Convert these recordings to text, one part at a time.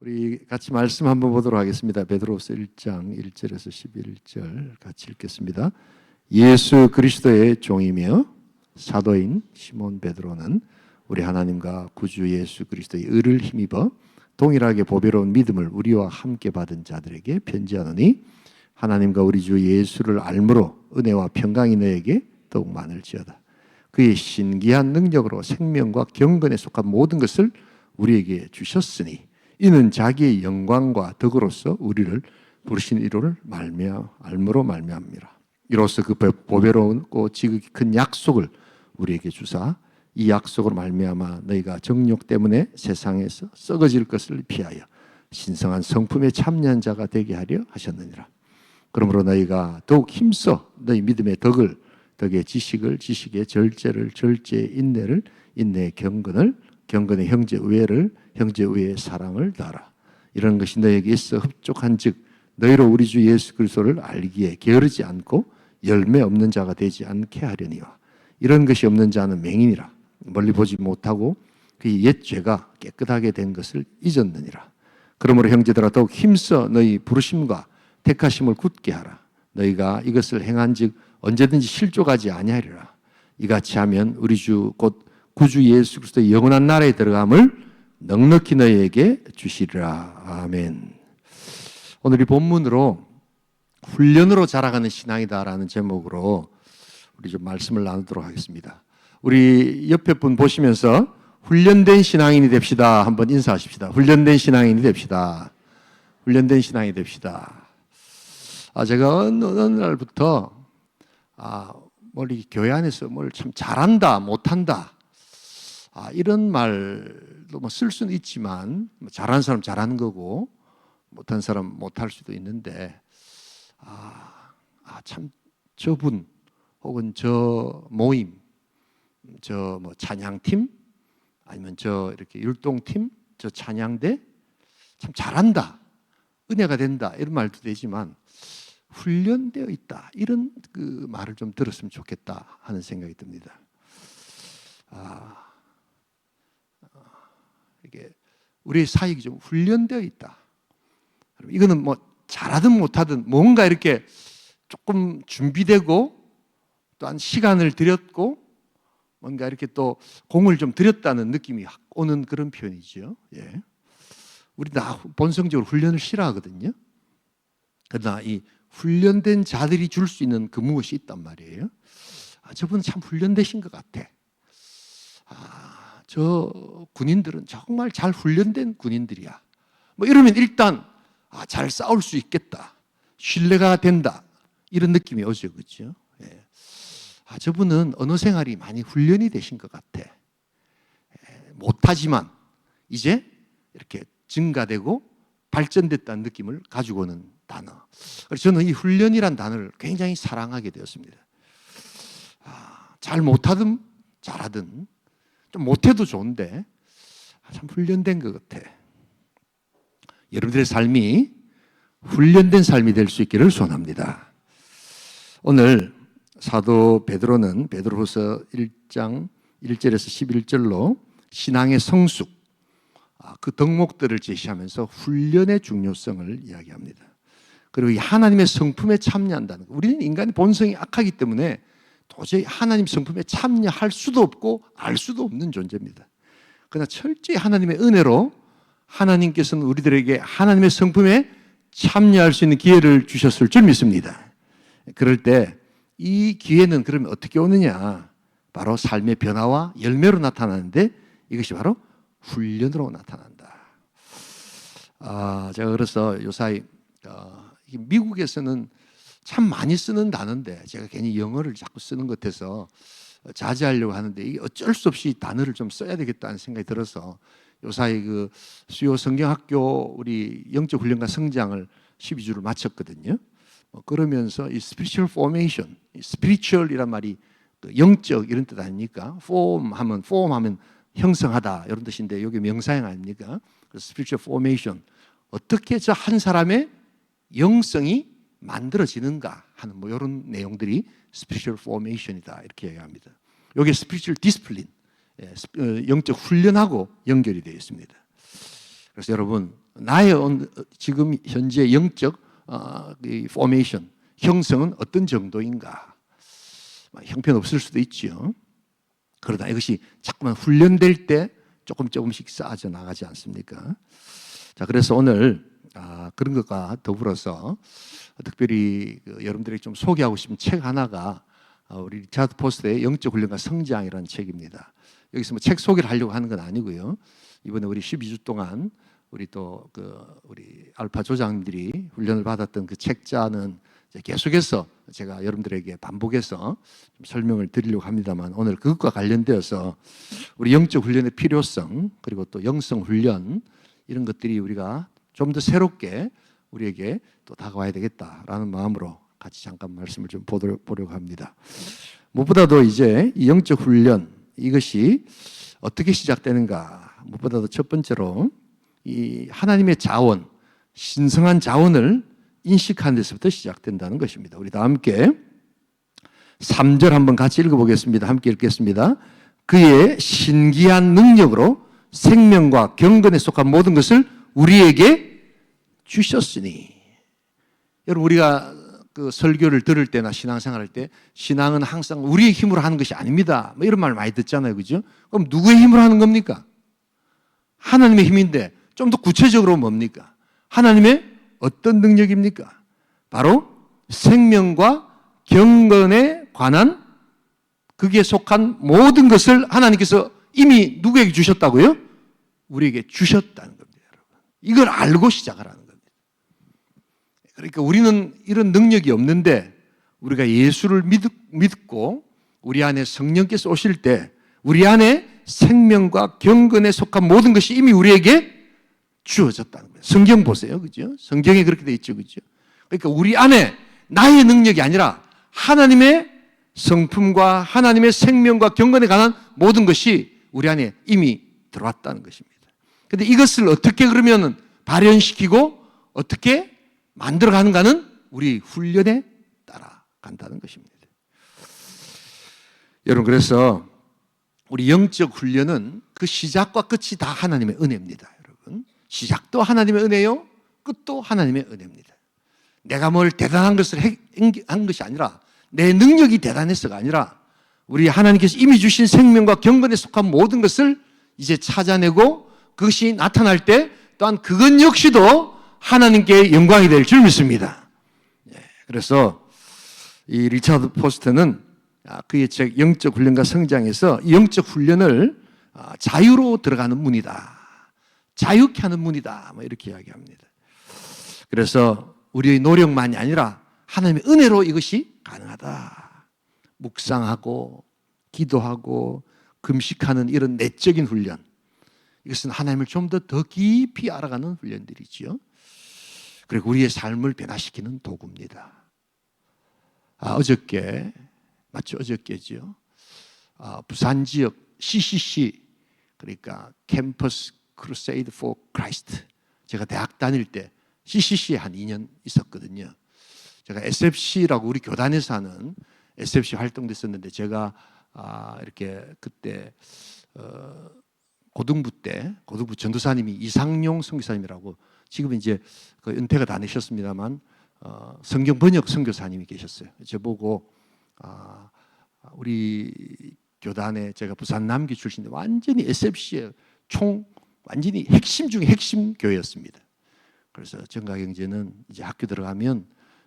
우리 같이 말씀 한번 보도록 하겠습니다. 베드로후서 1장 1절에서 11절 같이 읽겠습니다. 예수 그리스도의 종이며 사도인 시몬 베드로는 우리 하나님과 구주 예수 그리스도의 의를 힘입어 동일하게 보배로운 믿음을 우리와 함께 받은 자들에게 편지하노니 하나님과 우리 주 예수를 알므로 은혜와 평강이 너에게 더욱 많을지어다. 그의 신기한 능력으로 생명과 경건에 속한 모든 것을 우리에게 주셨으니 이는 자기의 영광과 덕으로서 우리를 부르신 이로를 알므로 말미암니라. 이로써 그 보배롭고 지극히 큰 약속을 우리에게 주사 이 약속으로 말미암아 너희가 정욕 때문에 세상에서 썩어질 것을 피하여 신성한 성품에 참여한 자가 되게 하려 하셨느니라. 그러므로 너희가 더욱 힘써 너희 믿음의 덕의 지식을, 지식의 절제를, 절제의 인내를, 인내의 경건을, 경건의 형제 우애를, 형제 우애의 사랑을 다하라. 이런 것이 너에게 있어 흡족한즉 너희로 우리 주 예수 그리스도를 알기에 게으르지 않고 열매 없는 자가 되지 않게 하려니와 이런 것이 없는 자는 맹인이라. 멀리 보지 못하고 그의 옛 죄가 깨끗하게 된 것을 잊었느니라. 그러므로 형제들아 더욱 힘써 너희 부르심과 택하심을 굳게 하라. 너희가 이것을 행한즉 언제든지 실족하지 아니하리라. 이같이 하면 우리 주 곧 구주 예수 그리스도의 영원한 나라에 들어감을 넉넉히 너희에게 주시리라. 아멘. 오늘 이 본문으로 훈련으로 자라가는 신앙이다라는 제목으로 우리 좀 말씀을 나누도록 하겠습니다. 우리 옆에 분 보시면서 훈련된 신앙인이 됩시다. 한번 인사하십시다. 훈련된 신앙인이 됩시다. 훈련된 신앙이 됩시다. 제가 어느 날부터 우리 교회 안에서 뭘 참 잘한다, 못한다 이런 말도 쓸 수는 있지만 잘하는 사람 잘하는 거고 못한 사람 못할 수도 있는데 참 저분 혹은 저 모임 저 찬양팀 아니면 저 이렇게 율동팀 저 찬양대 참 잘한다 은혜가 된다 이런 말도 되지만 훈련되어 있다 이런 그 말을 좀 들었으면 좋겠다 하는 생각이 듭니다. 이게 우리의 사역이 좀 훈련되어 있다. 이거는 잘하든 못하든 뭔가 이렇게 조금 준비되고 또한 시간을 들였고 뭔가 이렇게 또 공을 좀 들였다는 느낌이 오는 그런 표현이죠. 예. 우리 다 본성적으로 훈련을 싫어하거든요. 그러나 이 훈련된 자들이 줄 수 있는 그 무엇이 있단 말이에요. 저분은 참 훈련되신 것 같아. 저 군인들은 정말 잘 훈련된 군인들이야. 이러면 일단 잘 싸울 수 있겠다. 신뢰가 된다. 이런 느낌이 오죠. 그렇죠? 예. 저분은 언어 생활이 많이 훈련이 되신 것 같아. 못하지만 이제 이렇게 증가되고 발전됐다는 느낌을 가지고 오는 단어. 그래서 저는 이 훈련이란 단어를 굉장히 사랑하게 되었습니다. 잘 못하든 잘하든 좀 못해도 좋은데 참 훈련된 것 같아. 여러분들의 삶이 훈련된 삶이 될 수 있기를 소원합니다. 오늘 사도 베드로는 베드로후서 1장 1절에서 11절로 신앙의 성숙 그 덕목들을 제시하면서 훈련의 중요성을 이야기합니다. 그리고 이 하나님의 성품에 참여한다는 것. 우리는 인간의 본성이 악하기 때문에 도저히 하나님 성품에 참여할 수도 없고 알 수도 없는 존재입니다. 그러나 철저히 하나님의 은혜로 하나님께서는 우리들에게 하나님의 성품에 참여할 수 있는 기회를 주셨을 줄 믿습니다. 그럴 때 이 기회는 그러면 어떻게 오느냐? 바로 삶의 변화와 열매로 나타나는데 이것이 바로 훈련으로 나타난다. 제가 그래서 요사이 미국에서는 참 많이 쓰는 단어인데 제가 괜히 영어를 자꾸 쓰는 것 같아서 자제하려고 하는데 이게 어쩔 수 없이 단어를 좀 써야 되겠다는 생각이 들어서 요사이 그 수요 성경학교 우리 영적 훈련과 성장을 12주를 마쳤거든요. 그러면서 이 spiritual formation, spiritual이란 말이 또 영적 이런 뜻 아닙니까? form 하면 형성하다 이런 뜻인데 여기 명사형 아닙니까? spiritual formation 어떻게 저 한 사람의 영성이 만들어지는가 하는 이런 내용들이 spiritual formation이다 이렇게 얘기합니다. 여기 spiritual discipline 영적 훈련하고 연결이 되어 있습니다. 그래서 여러분 나의 지금 현재 영적 포메이션, 형성은 어떤 정도인가? 형편없을 수도 있죠. 그러나 이것이 자꾸만 훈련될 때 조금씩 쌓아져 나가지 않습니까? 자, 그래서 오늘 그런 것과 더불어서 특별히 여러분들에게 좀 소개하고 싶은 책 하나가 우리 리차드 포스터의 영적 훈련과 성장이라는 책입니다. 여기서 뭐 책 소개를 하려고 하는 건 아니고요. 이번에 우리 12주 동안 우리 또 우리 알파 조장님들이 훈련을 받았던 그 책자는 계속해서 제가 여러분들에게 반복해서 좀 설명을 드리려고 합니다만, 오늘 그것과 관련되어서 우리 영적 훈련의 필요성, 그리고 또 영성 훈련, 이런 것들이 우리가 좀 더 새롭게 우리에게 또 다가와야 되겠다라는 마음으로 같이 잠깐 말씀을 좀 보려고 합니다. 무엇보다도 이제 이 영적 훈련, 이것이 어떻게 시작되는가? 무엇보다도 첫 번째로 이 하나님의 자원, 신성한 자원을 인식하는 데서부터 시작된다는 것입니다. 우리 다 함께 3절 한번 같이 읽어보겠습니다. 함께 읽겠습니다. 그의 신기한 능력으로 생명과 경건에 속한 모든 것을 우리에게 주셨으니. 여러분, 우리가 그 설교를 들을 때나 신앙생활할 때 신앙은 항상 우리의 힘으로 하는 것이 아닙니다, 뭐 이런 말 많이 듣잖아요, 그죠? 그럼 누구의 힘으로 하는 겁니까? 하나님의 힘인데 좀 더 구체적으로 뭡니까? 하나님의 어떤 능력입니까? 바로 생명과 경건에 관한, 거기에 속한 모든 것을 하나님께서 이미 누구에게 주셨다고요? 우리에게 주셨다는 겁니다, 여러분. 이걸 알고 시작하라는 겁니다. 그러니까 우리는 이런 능력이 없는데 우리가 예수를 믿고 우리 안에 성령께서 오실 때 우리 안에 생명과 경건에 속한 모든 것이 이미 우리에게 주어졌다는 거예요. 성경 보세요, 그죠? 성경에 그렇게 돼 있죠, 그죠? 그러니까 우리 안에 나의 능력이 아니라 하나님의 성품과 하나님의 생명과 경건에 관한 모든 것이 우리 안에 이미 들어왔다는 것입니다. 그런데 이것을 어떻게 그러면 발현시키고 어떻게 만들어가는가는 우리 훈련에 따라간다는 것입니다. 여러분, 그래서 우리 영적 훈련은 그 시작과 끝이 다 하나님의 은혜입니다, 여러분. 시작도 하나님의 은혜요, 끝도 하나님의 은혜입니다. 내가 뭘 대단한 것을 한 것이 아니라, 내 능력이 대단해서가 아니라 우리 하나님께서 이미 주신 생명과 경건에 속한 모든 것을 이제 찾아내고 그것이 나타날 때 또한 그것 역시도 하나님께 영광이 될 줄 믿습니다. 그래서 이 리차드 포스터는 그의 책 영적 훈련과 성장에서 이 영적 훈련을 자유로 들어가는 문이다, 자유케 하는 문이다, 뭐 이렇게 이야기합니다. 그래서 우리의 노력만이 아니라 하나님의 은혜로 이것이 가능하다. 묵상하고 기도하고 금식하는 이런 내적인 훈련, 이것은 하나님을 좀 더 깊이 알아가는 훈련들이지요. 그리고 우리의 삶을 변화시키는 도구입니다. 어저께, 맞죠? 어저께죠. 부산 지역 CCC, 그러니까 캠퍼스 크루세이드 포 크라이스트, 제가 대학 다닐 때 CCC에 한 2년 있었거든요. 제가 SFC라고 우리 교단에서 하는 SFC 활동도 있었는데, 제가 이렇게 그때 고등부 때 고등부 전도사님이 이상용 선교사님이라고, 지금 이제 그 은퇴가 다 되셨습니다만 성경 번역 선교사님이 계셨어요. 저보고 우리 교단에, 제가 부산 남기 출신인데 완전히 SFC의 완전히 핵심 중에 핵심 교회였습니다. 그래서 정가경제는 이제 학교 들어가면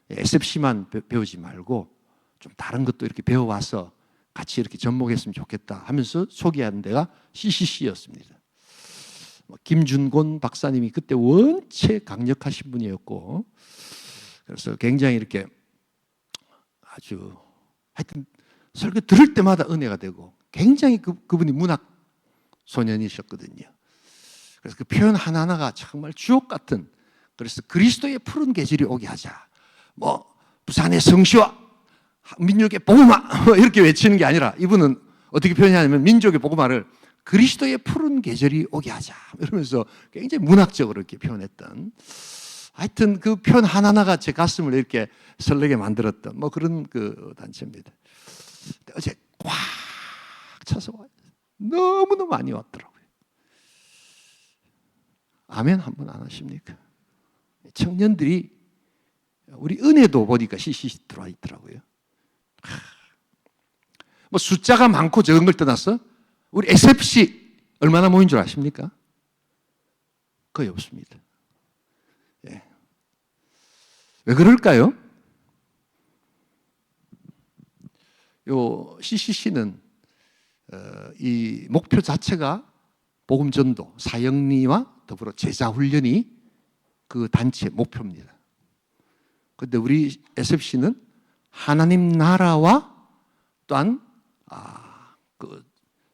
SFC만 배우지 말고 좀 다른 것도 이렇게 배워와서 같이 이렇게 접목했으면 좋겠다 하면서 소개하는 데가 CCC였습니다. 김준곤 박사님이 그때 원체 강력하신 분이었고, 그래서 굉장히 이렇게 아주 하여튼 설교 들을 때마다 은혜가 되고, 굉장히 그분이 문학 소년이셨거든요. 그래서 그 표현 하나하나가 정말 주옥 같은, 그래서 그리스도의 푸른 계절이 오게 하자, 뭐 부산의 성시와 민족의 복음화 이렇게 외치는 게 아니라, 이분은 어떻게 표현하냐면 민족의 복음화를 그리스도의 푸른 계절이 오게 하자 이러면서 굉장히 문학적으로 이렇게 표현했던, 하여튼 그 표현 하나하나가 제 가슴을 이렇게 설레게 만들었던 뭐 그런 그 단체입니다. 어제 꽉 차서 너무너무 많이 왔더라고요. 아멘 한번 안 하십니까? 청년들이 우리 은혜도 보니까 CCC 들어와 있더라고요. 뭐 숫자가 많고 적은 걸 떠나서 우리 SFC 얼마나 모인 줄 아십니까? 거의 없습니다. 예. 왜 그럴까요? 요 CCC는 이 목표 자체가 복음 전도, 사역리와 더불어 제자 훈련이 그 단체의 목표입니다. 그런데 우리 SFC는 하나님 나라와 또한 그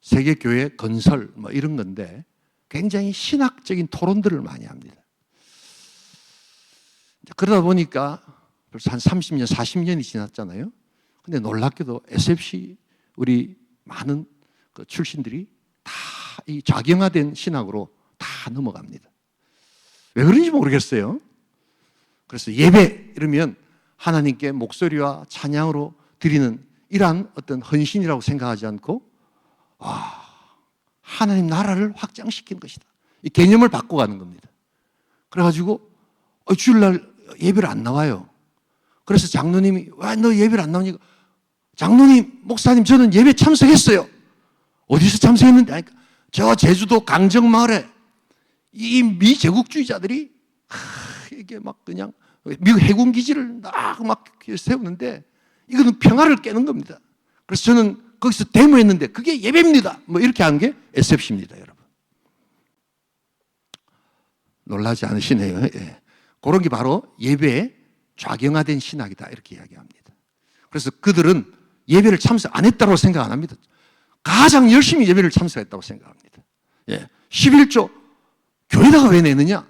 세계 교회 건설 뭐 이런 건데 굉장히 신학적인 토론들을 많이 합니다. 그러다 보니까 벌써 한 30년, 40년이 지났잖아요. 근데 놀랍게도 SFC 우리 많은 그 출신들이 다 이 좌경화된 신학으로 다 넘어갑니다. 왜 그런지 모르겠어요. 그래서 예배 이러면 하나님께 목소리와 찬양으로 드리는 이러한 어떤 헌신이라고 생각하지 않고 하나님 나라를 확장시키는 것이다. 이 개념을 바꿔가는 겁니다. 그래가지고 주일날 예배를 안 나와요. 그래서 장로님이 왜 너 예배를 안 나오니까 장로님, 목사님 저는 예배 참석했어요. 어디서 참석했는데? 아니, 저 제주도 강정마을에 이 미제국주의자들이 이게 막 그냥 미국 해군 기지를 막 세우는데 이거는 평화를 깨는 겁니다. 그래서 저는 거기서 데모했는데 그게 예배입니다. 뭐 이렇게 한 게 SFC입니다, 여러분. 놀라지 않으시네요. 예. 그런 게 바로 예배에 좌경화된 신학이다 이렇게 이야기합니다. 그래서 그들은 예배를 참석 안 했다고 생각 안 합니다. 가장 열심히 예배를 참석했다고 생각합니다. 예. 11조 교회다가 왜 내느냐?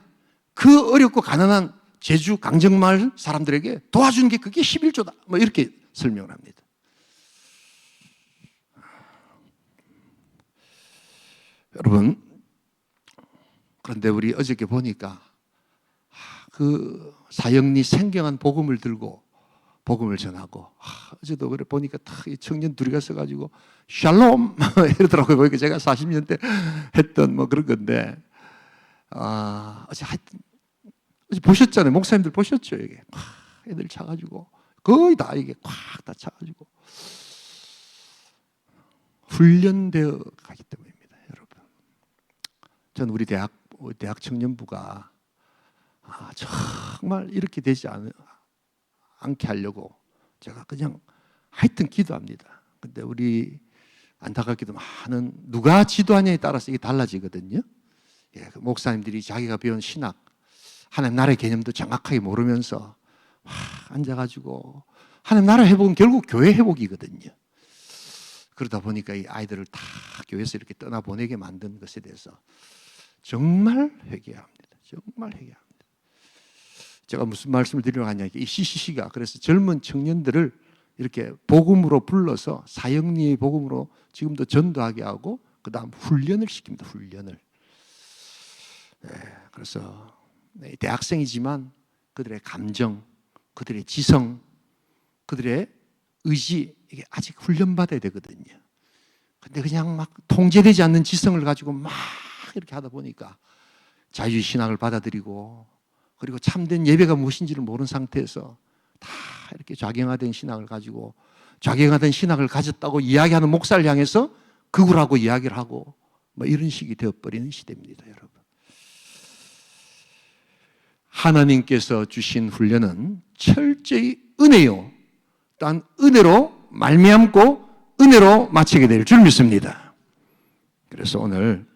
그 어렵고 가난한 제주 강정마을 사람들에게 도와주는 게 그게 11조다. 뭐 이렇게 설명을 합니다. 여러분, 그런데 우리 어저께 보니까 그 사형리 생경한 복음을 들고 복음을 전하고 어제도 그래 보니까 딱 청년 둘이 가서 가지고 샬롬 이러더라고요. 보니까 제가 40년 때 했던 뭐 그런 건데 어제 하여튼 어제 보셨잖아요. 목사님들 보셨죠? 이게 애들 차가지고 거의 다 이게 꽉 다 차가지고 훈련되어 가기 때문입니다, 여러분. 전 우리 대학 청년부가 정말 이렇게 되지 않게 하려고 제가 그냥 하여튼 기도합니다. 근데 우리 안타깝게도 많은 누가 지도하냐에 따라서 이게 달라지거든요. 예, 그 목사님들이 자기가 배운 신학, 하나님 나라의 개념도 정확하게 모르면서 앉아가지고 하나님 나라 회복은 결국 교회 회복이거든요. 그러다 보니까 이 아이들을 다 교회에서 이렇게 떠나보내게 만든 것에 대해서 정말 회개합니다. 정말 회개합니다. 제가 무슨 말씀을 드리려고 하냐, 이 CCC가 그래서 젊은 청년들을 이렇게 복음으로 불러서 사형리의 복음으로 지금도 전도하게 하고 그 다음 훈련을 시킵니다. 훈련을. 네, 그래서 대학생이지만 그들의 감정, 그들의 지성, 그들의 의지 이게 아직 훈련받아야 되거든요. 근데 그냥 막 통제되지 않는 지성을 가지고 막 이렇게 하다 보니까 자유의 신학을 받아들이고 그리고 참된 예배가 무엇인지를 모르는 상태에서 다 이렇게 좌경화된 신학을 가지고 좌경화된 신학을 가졌다고 이야기하는 목사를 향해서 극우라고 이야기를 하고 뭐 이런 식이 되어버리는 시대입니다, 여러분. 하나님께서 주신 훈련은 철저히 은혜요. 또한 은혜로 말미암고 은혜로 마치게 될 줄 믿습니다. 그래서 오늘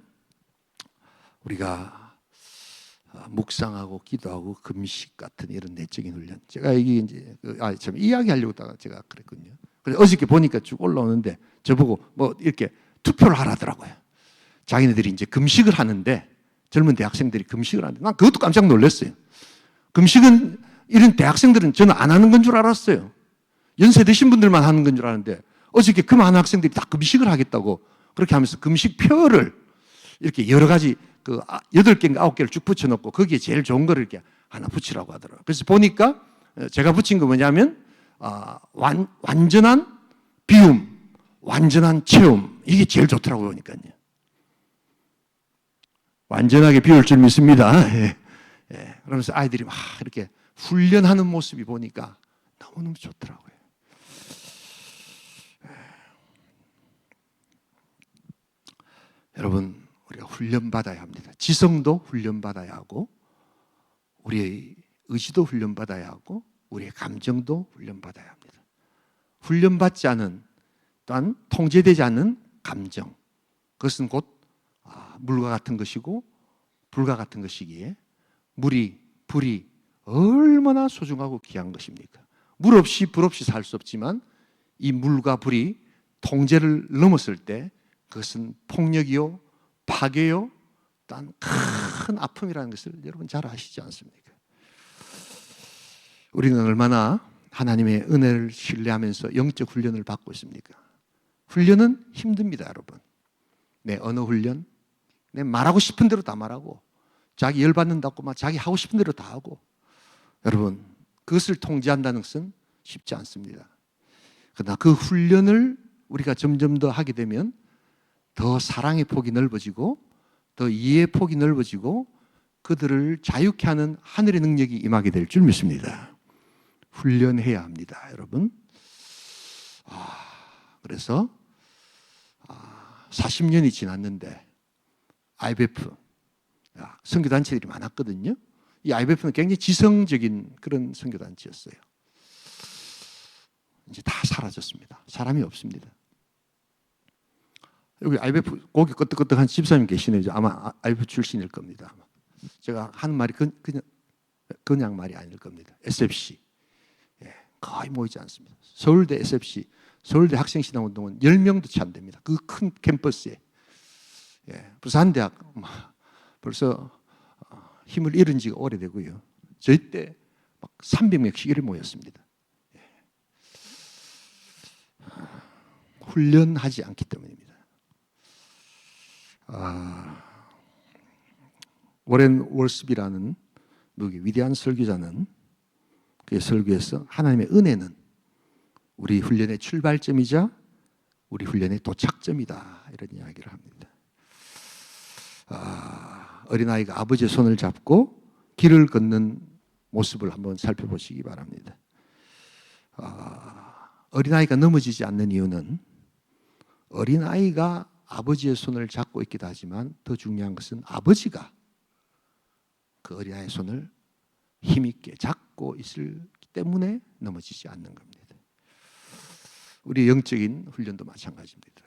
우리가 묵상하고 기도하고 금식 같은 이런 내적인 훈련. 제가 이게 이제 참 이야기하려고 다가 제가 그랬거든요. 그래서 어저께 보니까 쭉 올라오는데 저보고 뭐 이렇게 투표를 하라더라고요. 자기네들이 이제 금식을 하는데 젊은 대학생들이 금식을 하는데 난 그것도 깜짝 놀랐어요. 금식은 이런 대학생들은 저는 안 하는 건 줄 알았어요. 연세 드신 분들만 하는 건 줄 알았는데 어저께 그 많은 학생들이 다 금식을 하겠다고 그렇게 하면서 금식표를 이렇게 여러 가지 그 8개인가 9개를 쭉 붙여놓고 거기에 제일 좋은 거를 이렇게 하나 붙이라고 하더라고요. 그래서 보니까 제가 붙인 거 뭐냐면 완전한 비움, 완전한 체험 이게 제일 좋더라고요. 보니까요. 완전하게 비울 줄 믿습니다. 예. 예. 그러면서 아이들이 막 이렇게 훈련하는 모습이 보니까 너무너무 좋더라고요. 예. 여러분, 우리가 훈련받아야 합니다. 지성도 훈련받아야 하고, 우리의 의지도 훈련받아야 하고, 우리의 감정도 훈련받아야 합니다. 훈련받지 않은, 또한 통제되지 않는 감정, 그것은 곧 물과 같은 것이고 불과 같은 것이기에 불이 얼마나 소중하고 귀한 것입니까? 물 없이 불 없이 살 수 없지만 이 물과 불이 통제를 넘었을 때 그것은 폭력이요, 파괴요, 또한 큰 아픔이라는 것을 여러분 잘 아시지 않습니까? 우리는 얼마나 하나님의 은혜를 신뢰하면서 영적 훈련을 받고 있습니까? 훈련은 힘듭니다, 여러분. 내 언어 훈련, 내 말하고 싶은 대로 다 말하고, 자기 열받는다고 막 자기 하고 싶은 대로 다 하고, 여러분, 그것을 통제한다는 것은 쉽지 않습니다. 그러나 그 훈련을 우리가 점점 더 하게 되면 더 사랑의 폭이 넓어지고, 더 이해의 폭이 넓어지고, 그들을 자유케 하는 하늘의 능력이 임하게 될 줄 믿습니다. 훈련해야 합니다, 여러분. 그래서 40년이 지났는데 IBF, 선교단체들이 많았거든요. 이 IBF는 굉장히 지성적인 그런 선교단체였어요. 이제 다 사라졌습니다. 사람이 없습니다. 여기 IBF 고개 끄덕끄덕한 집사님 계시네요. 아마 IBF 출신일 겁니다. 아마. 제가 하는 말이 그냥 말이 아닐 겁니다. SFC. 거의 모이지 않습니다. 서울대 SFC, 서울대 학생신앙운동은 10명도 채 안 됩니다. 그 큰 캠퍼스에. 부산대학 벌써 힘을 잃은 지가 오래되고요. 저희 때 막 300명씩 이렇게 모였습니다. 훈련하지 않기 때문입니다. 워렌 월스비라는 미국의 위대한 설교자는 그의 설교에서 하나님의 은혜는 우리 훈련의 출발점이자 우리 훈련의 도착점이다, 이런 이야기를 합니다. 어린아이가 아버지의 손을 잡고 길을 걷는 모습을 한번 살펴보시기 바랍니다. 어린아이가 넘어지지 않는 이유는 어린아이가 아버지의 손을 잡고 있기도 하지만 더 중요한 것은 아버지가 그 어린아이의 손을 힘있게 잡고 있기 때문에 넘어지지 않는 겁니다. 우리 영적인 훈련도 마찬가지입니다.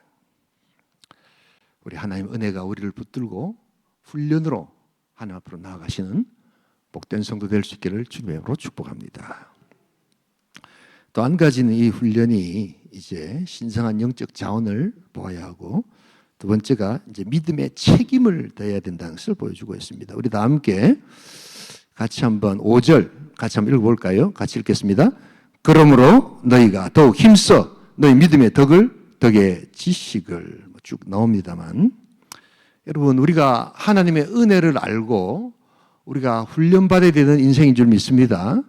우리 하나님의 은혜가 우리를 붙들고 훈련으로 하나님 앞으로 나아가시는 복된 성도 될 수 있기를 주님으로 축복합니다. 또 한 가지는 이 훈련이 이제 신성한 영적 자원을 보아야 하고, 두 번째가 이제 믿음의 책임을 져야 된다는 것을 보여주고 있습니다. 우리 다 함께 같이 한번 5절 같이 한번 읽어볼까요? 같이 읽겠습니다. 그러므로 너희가 더욱 힘써 너희 믿음의 덕의 지식을 쭉 나옵니다만, 여러분, 우리가 하나님의 은혜를 알고 우리가 훈련받아야 되는 인생인 줄 믿습니다.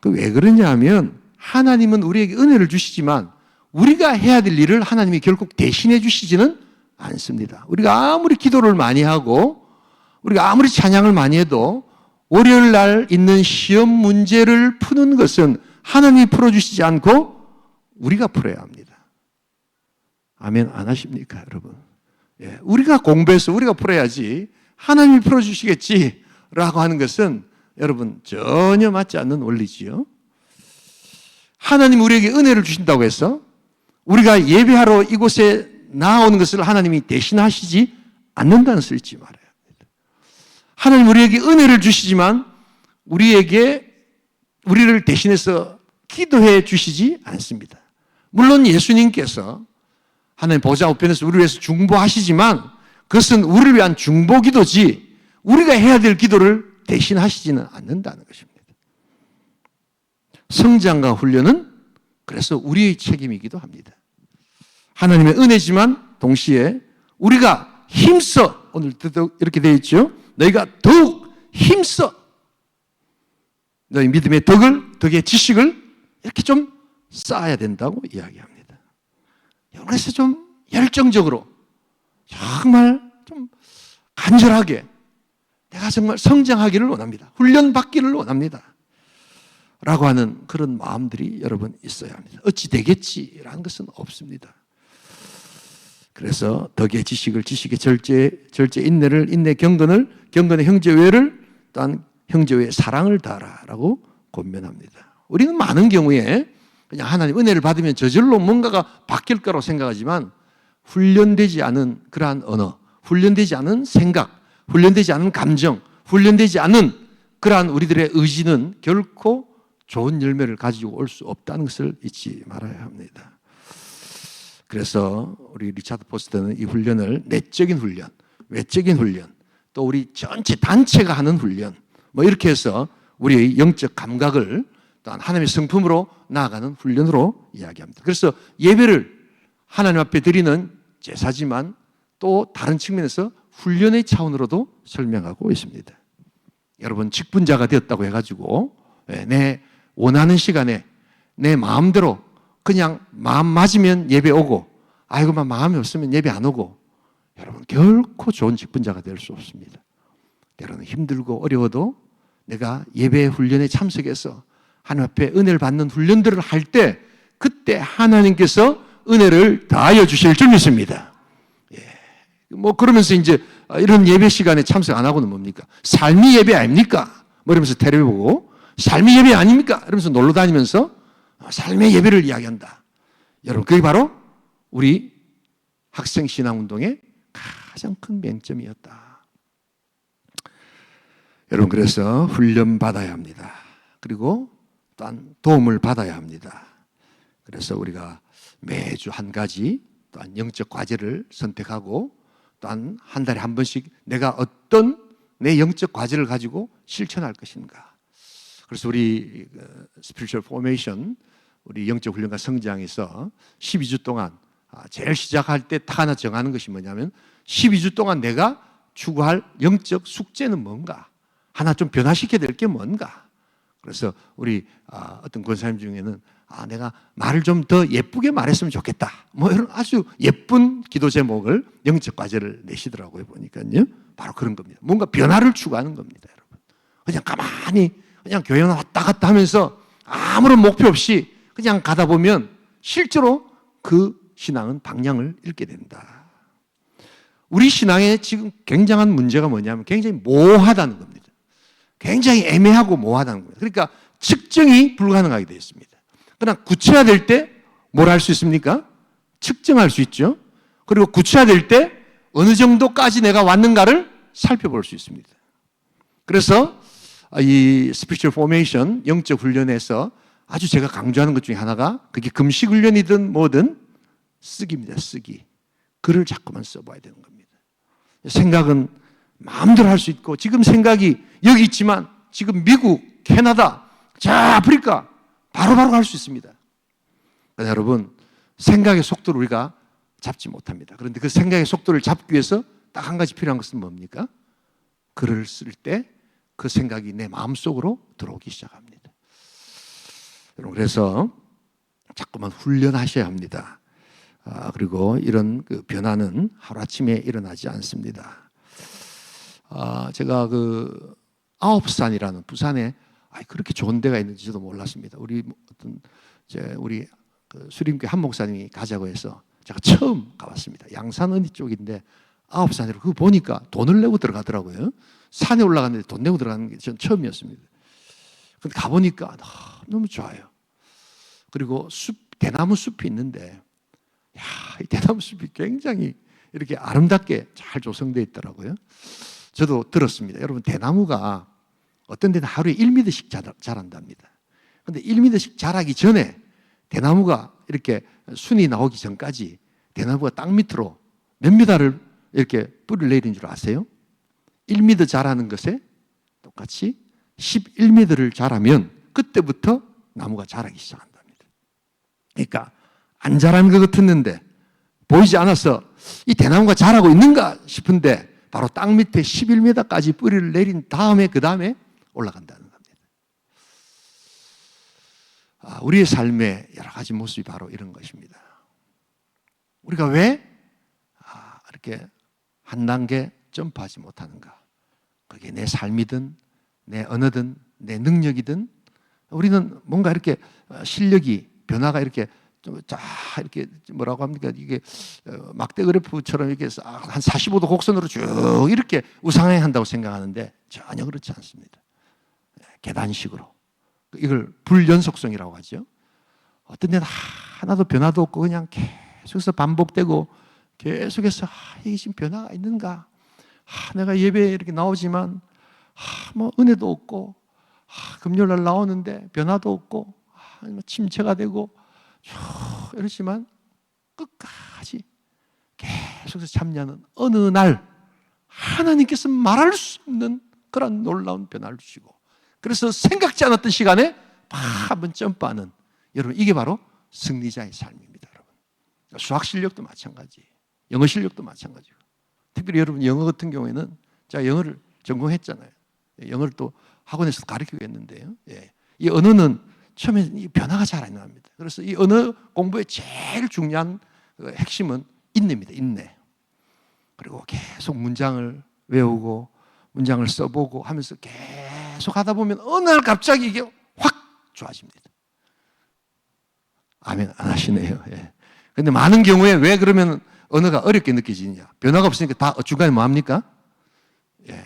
왜 그러냐 하면 하나님은 우리에게 은혜를 주시지만 우리가 해야 될 일을 하나님이 결국 대신해 주시지는 않습니다. 우리가 아무리 기도를 많이 하고 우리가 아무리 찬양을 많이 해도 월요일 날 있는 시험 문제를 푸는 것은 하나님이 풀어주시지 않고 우리가 풀어야 합니다. 아멘 안 하십니까, 여러분? 우리가 공부해서 우리가 풀어야지 하나님이 풀어주시겠지라고 하는 것은 여러분 전혀 맞지 않는 원리지요. 하나님 우리에게 은혜를 주신다고 해서 우리가 예배하러 이곳에 나오는 것을 하나님이 대신하시지 않는다는 것을 잊지 말아야 합니다. 하나님 우리에게 은혜를 주시지만 우리를 대신해서 기도해 주시지 않습니다. 물론 예수님께서 하나님 보좌 우편에서 우리를 위해서 중보하시지만 그것은 우리를 위한 중보기도지 우리가 해야 될 기도를 대신하시지는 않는다는 것입니다. 성장과 훈련은 그래서 우리의 책임이기도 합니다. 하나님의 은혜지만 동시에 우리가 힘써, 오늘도 이렇게 되어 있죠. 너희가 더욱 힘써 너희 믿음의 덕의 지식을 이렇게 좀 쌓아야 된다고 이야기합니다. 그래서 좀 열정적으로 정말 좀 간절하게 내가 정말 성장하기를 원합니다. 훈련받기를 원합니다. 라고 하는 그런 마음들이 여러분 있어야 합니다. 어찌 되겠지라는 것은 없습니다. 그래서 덕의 지식을, 지식의 절제 인내를, 인내 경건을, 경건의 형제외를, 또한 형제외의 사랑을 다하라라고 권면합니다. 우리는 많은 경우에 그냥 하나님 은혜를 받으면 저절로 뭔가가 바뀔 거라고 생각하지만 훈련되지 않은 그러한 언어, 훈련되지 않은 생각, 훈련되지 않은 감정, 훈련되지 않은 그러한 우리들의 의지는 결코 좋은 열매를 가지고 올 수 없다는 것을 잊지 말아야 합니다. 그래서 우리 리차드 포스터는 이 훈련을 내적인 훈련, 외적인 훈련, 또 우리 전체 단체가 하는 훈련, 뭐 이렇게 해서 우리의 영적 감각을 또한 하나님의 성품으로 나아가는 훈련으로 이야기합니다. 그래서 예배를 하나님 앞에 드리는 제사지만 또 다른 측면에서 훈련의 차원으로도 설명하고 있습니다. 여러분 직분자가 되었다고 해가지고 내 원하는 시간에 내 마음대로 그냥 마음 맞으면 예배 오고 아이고만 마음이 없으면 예배 안 오고 여러분 결코 좋은 직분자가 될 수 없습니다. 여러분 힘들고 어려워도 내가 예배 훈련에 참석해서 하나님 앞에 은혜를 받는 훈련들을 할 때 그때 하나님께서 은혜를 다하여 주실 줄 믿습니다. 뭐 그러면서 이제 이런 예배 시간에 참석 안 하고는 뭡니까? 삶이 예배 아닙니까? 뭐 이러면서 텔레비 보고 삶이 예배 아닙니까? 이러면서 놀러 다니면서 삶의 예배를 이야기한다. 여러분 그게 바로 우리 학생 신앙운동의 가장 큰 맹점이었다. 여러분 그래서 훈련 받아야 합니다. 그리고 또한 도움을 받아야 합니다. 그래서 우리가 매주 한 가지 또한 영적 과제를 선택하고 또한 한 달에 한 번씩 내가 어떤 내 영적 과제를 가지고 실천할 것인가. 그래서 우리 스피리추얼 포메이션 우리 영적 훈련과 성장에서 12주 동안 제일 시작할 때 딱 하나 정하는 것이 뭐냐면 12주 동안 내가 추구할 영적 숙제는 뭔가 하나 좀 변화시켜야 될 게 뭔가. 그래서 우리 어떤 권사님 중에는 내가 말을 좀 더 예쁘게 말했으면 좋겠다. 뭐 이런 아주 예쁜 기도 제목을 영적 과제를 내시더라고요. 보니까요. 바로 그런 겁니다. 뭔가 변화를 추구하는 겁니다, 여러분. 그냥 가만히 그냥 교회는 왔다 갔다 하면서 아무런 목표 없이 그냥 가다 보면 실제로 그 신앙은 방향을 잃게 된다. 우리 신앙에 지금 굉장한 문제가 뭐냐면 굉장히 모호하다는 겁니다. 굉장히 애매하고 모호하다는 겁니다. 그러니까 측정이 불가능하게 되어 있습니다. 그러나 구체화될 때 뭘 할 수 있습니까? 측정할 수 있죠. 그리고 구체화될 때 어느 정도까지 내가 왔는가를 살펴볼 수 있습니다. 그래서 이 스피리추얼 포메이션 영적 훈련에서 아주 제가 강조하는 것 중에 하나가 그게 금식 훈련이든 뭐든 쓰기입니다. 쓰기. 글을 자꾸만 써봐야 되는 겁니다. 생각은 마음대로 할 수 있고 지금 생각이 여기 있지만 지금 미국, 캐나다, 아프리카 바로바로 갈 수 있습니다. 그러나 여러분 생각의 속도를 우리가 잡지 못합니다. 그런데 그 생각의 속도를 잡기 위해서 딱 한 가지 필요한 것은 뭡니까? 글을 쓸 때 그 생각이 내 마음속으로 들어오기 시작합니다. 여러분 그래서 자꾸만 훈련하셔야 합니다. 그리고 이런 그 변화는 하루아침에 일어나지 않습니다. 제가 그 아홉산이라는 부산에 그렇게 좋은 데가 있는지 저도 몰랐습니다. 우리 우리 그 수림교 한 목사님이 가자고 해서 제가 처음 가봤습니다. 양산 어디 쪽인데 아홉산이라고 그거 보니까 돈을 내고 들어가더라고요. 산에 올라갔는데 돈 내고 들어가는 게 전 처음이었습니다. 근데 가보니까 너무 좋아요. 그리고 대나무 숲이 있는데 이 대나무 숲이 굉장히 이렇게 아름답게 잘 조성되어 있더라고요. 저도 들었습니다. 여러분 대나무가 어떤 데는 하루에 1m씩 자란답니다. 그런데 1m씩 자라기 전에 대나무가 이렇게 순이 나오기 전까지 대나무가 땅 밑으로 몇 미터를 이렇게 뿌리를 내리는 줄 아세요? 1m 자라는 것에 똑같이 11m를 자라면 그때부터 나무가 자라기 시작한답니다. 그러니까 안 자라는 것 같았는데 보이지 않아서 이 대나무가 자라고 있는가 싶은데 바로 땅 밑에 11m까지 뿌리를 내린 다음에 그 다음에 올라간다는 겁니다. 우리의 삶의 여러 가지 모습이 바로 이런 것입니다. 우리가 왜 이렇게 한 단계 점프하지 못하는가? 그게 내 삶이든 내 언어든 내 능력이든 우리는 뭔가 이렇게 실력이 변화가 이렇게 이렇게 뭐라고 합니까? 이게 막대 그래프처럼 이렇게 한 45도 곡선으로 쭉 이렇게 우상향한다고 생각하는데 전혀 그렇지 않습니다. 계단식으로. 이걸 불연속성이라고 하죠. 어떤 데는 하나도 변화도 없고 그냥 계속해서 반복되고 계속해서 이게 지금 변화가 있는가? 내가 예배에 이렇게 나오지만 뭐 은혜도 없고 금요일 날 나오는데 변화도 없고 침체가 되고 이렇지만 끝까지 계속해서 참여하는 어느 날 하나님께서 말할 수 없는 그런 놀라운 변화를 주시고 그래서 생각지 않았던 시간에 한번 점프하는 여러분 이게 바로 승리자의 삶입니다. 여러분 수학 실력도 마찬가지, 영어 실력도 마찬가지고 특별히 여러분 영어 같은 경우에는 제가 영어를 전공했잖아요. 영어를 또 학원에서 가르치고 했는데요. 이 언어는 처음에 변화가 잘 안 납니다. 그래서 이 언어 공부의 제일 중요한 핵심은 인내입니다. 인내. 그리고 계속 문장을 외우고 문장을 써보고 하면서 계속 하다 보면 어느 날 갑자기 이게 확 좋아집니다. 아멘 안 하시네요. 그런데 많은 경우에 왜 그러면 언어가 어렵게 느껴지느냐? 변화가 없으니까 다 중간에 뭐 합니까?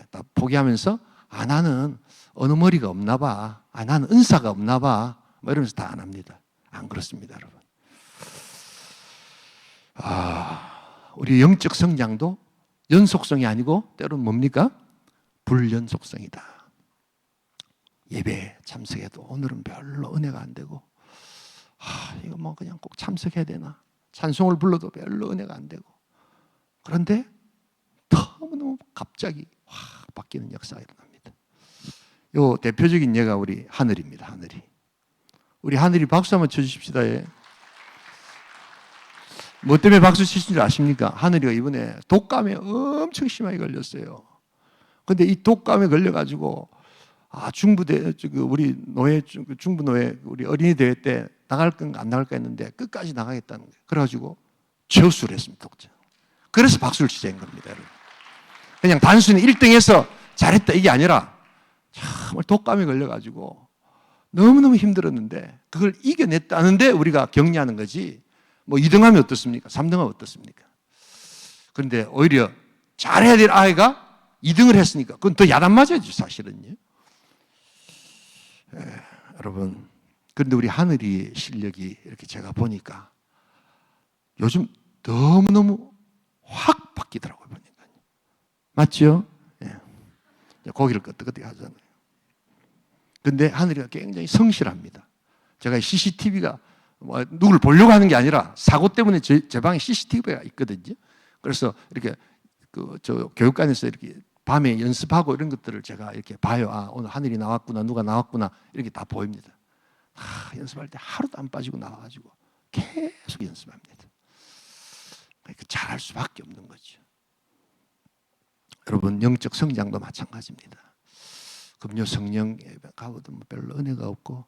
다 포기하면서 나는 언어 머리가 없나 봐. 나는 은사가 없나 봐. 뭐 이러면서 다 안 합니다. 안 그렇습니다, 여러분. 우리 영적 성장도 연속성이 아니고 때로는 뭡니까? 불연속성이다. 예배에 참석해도 오늘은 별로 은혜가 안 되고 이거 뭐 그냥 꼭 참석해야 되나? 찬송을 불러도 별로 은혜가 안 되고 그런데 너무너무 갑자기 확 바뀌는 역사가 일어납니다. 요 대표적인 예가 우리 하늘입니다. 하늘이. 우리 하늘이 박수 한번 쳐주십시다. 뭐 때문에 박수 치신 줄 아십니까? 하늘이가 이번에 독감에 엄청 심하게 걸렸어요. 근데 이 독감에 걸려가지고 중부대 우리 노예 중부 노예 우리 어린이 대회 때 나갈 건가 안 나갈까 했는데 끝까지 나가겠다는 거예요. 그래가지고 저수를 했습니다. 독자. 그래서 박수를 치자는 겁니다. 여러분. 그냥 단순히 1등해서 잘했다 이게 아니라 정말 독감에 걸려가지고 너무너무 힘들었는데 그걸 이겨냈다는데 우리가 격려하는 거지 뭐 2등하면 어떻습니까? 3등하면 어떻습니까? 그런데 오히려 잘해야 될 아이가 2등을 했으니까 그건 더 야단 맞아야죠 사실은요. 여러분 그런데 우리 하늘이 실력이 이렇게 제가 보니까 요즘 너무너무 확 바뀌더라고요 보니까. 맞죠? 고기를 끄떡끄떡 하잖아요. 그런데 하늘이가 굉장히 성실합니다. 제가 CCTV가 누구를 보려고 하는 게 아니라 사고 때문에 제 방에 CCTV가 있거든요. 그래서 이렇게 저 교육관에서 이렇게 밤에 연습하고 이런 것들을 제가 이렇게 봐요. 오늘 하늘이 나왔구나, 누가 나왔구나 이렇게 다 보입니다. 연습할 때 하루도 안 빠지고 나와가지고 계속 연습합니다. 그러니까 잘할 수밖에 없는 거죠. 여러분 영적 성장도 마찬가지입니다. 금요 성령 예배 가봐도 별로 은혜가 없고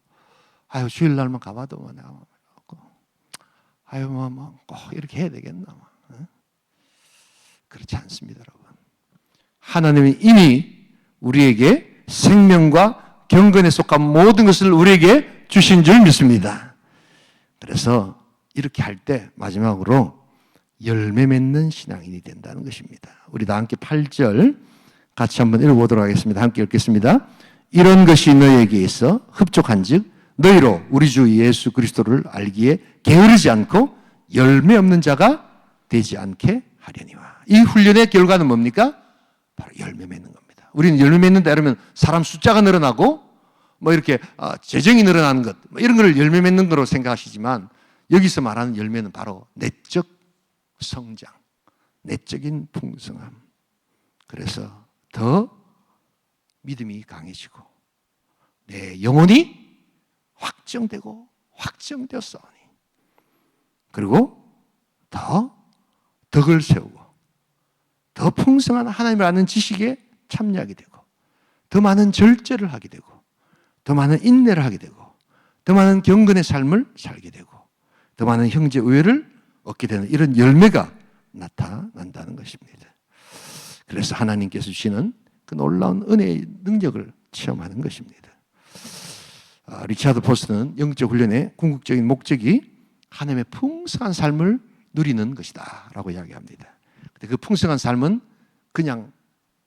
주일날만 가봐도 뭐 내가 없고 꼭 이렇게 해야 되겠나 그렇지 않습니다. 여러분 하나님이 이미 우리에게 생명과 경건에 속한 모든 것을 우리에게 주신 줄 믿습니다. 그래서 이렇게 할 때 마지막으로 열매 맺는 신앙인이 된다는 것입니다. 우리 다 함께 8절 같이 한번 읽어보도록 하겠습니다. 함께 읽겠습니다. 이런 것이 너에게 있어 흡족한즉 너희로 우리 주 예수 그리스도를 알기에 게으르지 않고 열매 없는 자가 되지 않게 하려니와. 이 훈련의 결과는 뭡니까? 바로 열매 맺는 겁니다. 우리는 열매 맺는다 이러면 사람 숫자가 늘어나고 뭐 이렇게 재정이 늘어나는 것 이런 걸 열매 맺는 거로 생각하시지만 여기서 말하는 열매는 바로 내적 성장, 내적인 풍성함. 그래서 더 믿음이 강해지고 내 영혼이 확정되고 확정되었사오니 그리고 더 덕을 세우고 더 풍성한 하나님을 아는 지식에 참여하게 되고 더 많은 절제를 하게 되고 더 많은 인내를 하게 되고 더 많은 경건의 삶을 살게 되고 더 많은 형제 우애를 얻게 되는 이런 열매가 나타난다는 것입니다. 그래서 하나님께서 주시는 그 놀라운 은혜의 능력을 체험하는 것입니다. 리차드 포스는 영적 훈련의 궁극적인 목적이 하나님의 풍성한 삶을 누리는 것이다 라고 이야기합니다. 근데 그 풍성한 삶은 그냥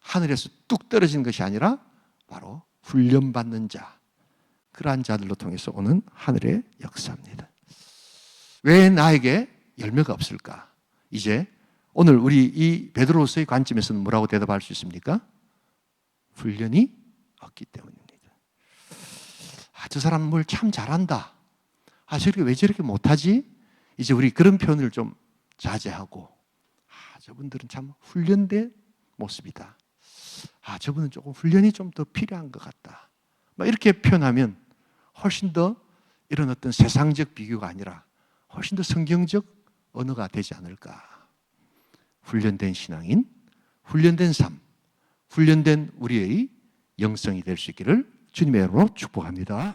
하늘에서 뚝 떨어진 것이 아니라 바로 훈련받는 자, 그러한 자들로 통해서 오는 하늘의 역사입니다. 왜 나에게 열매가 없을까? 이제 오늘 우리 이 베드로서의 관점에서는 뭐라고 대답할 수 있습니까? 훈련이 없기 때문입니다. 저 사람 뭘 참 잘한다. 저렇게 왜 저렇게 못하지? 이제 우리 그런 표현을 좀 자제하고, 저분들은 참 훈련된 모습이다. 저분은 조금 훈련이 좀 더 필요한 것 같다. 이렇게 표현하면 훨씬 더 이런 어떤 세상적 비교가 아니라 훨씬 더 성경적 언어가 되지 않을까. 훈련된 신앙인, 훈련된 삶, 훈련된 우리의 영성이 될 수 있기를 주님의 이름으로 축복합니다.